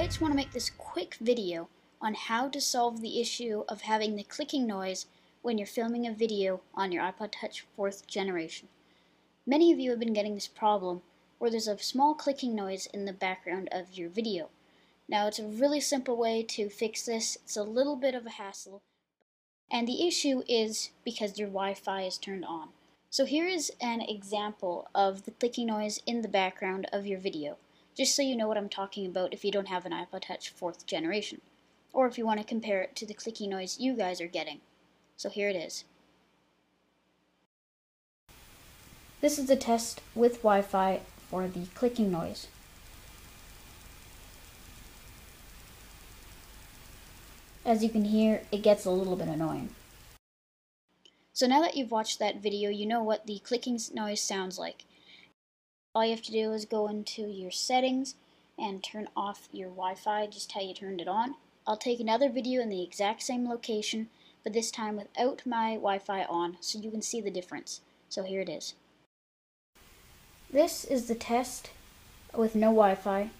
just want to make this quick video on how to solve the issue of having the clicking noise when you're filming a video on your iPod Touch 4th generation. Many of you have been getting this problem where there's a small clicking noise in the background of your video. Now, it's a really simple way to fix this. It's a little bit of a hassle, and the issue is because your Wi-Fi is turned on. So here is an example of the clicking noise in the background of your video, just so you know what I'm talking about if you don't have an iPod Touch 4th generation, or if you want to compare it to the clicking noise you guys are getting. So here it is. This is the test with Wi-Fi for the clicking noise. As you can hear, it gets a little bit annoying. So now that you've watched that video, you know what the clicking noise sounds like. All you have to do is go into your settings and turn off your Wi-Fi just how you turned it on. I'll take another video in the exact same location, but this time without my Wi-Fi on, so you can see the difference. So here it is. This is the test with no Wi-Fi.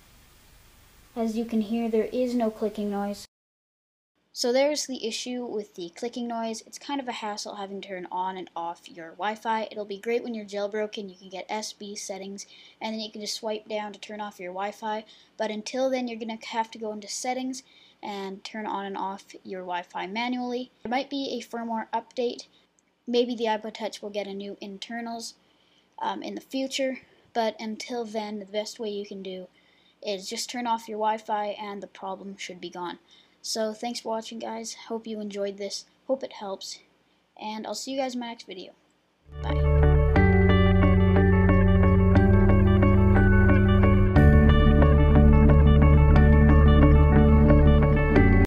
As you can hear, there is no clicking noise. So there's the issue with the clicking noise. It's kind of a hassle having to turn on and off your Wi-Fi. It'll be great when you're jailbroken. You can get SB settings, and then you can just swipe down to turn off your Wi-Fi. But until then, you're going to have to go into settings and turn on and off your Wi-Fi manually. There might be a firmware update. Maybe the iPod Touch will get a new internals in the future. But until then, the best way you can do is just turn off your Wi-Fi and the problem should be gone. So thanks for watching, guys. Hope you enjoyed this. Hope it helps. And I'll see you guys in my next video. Bye.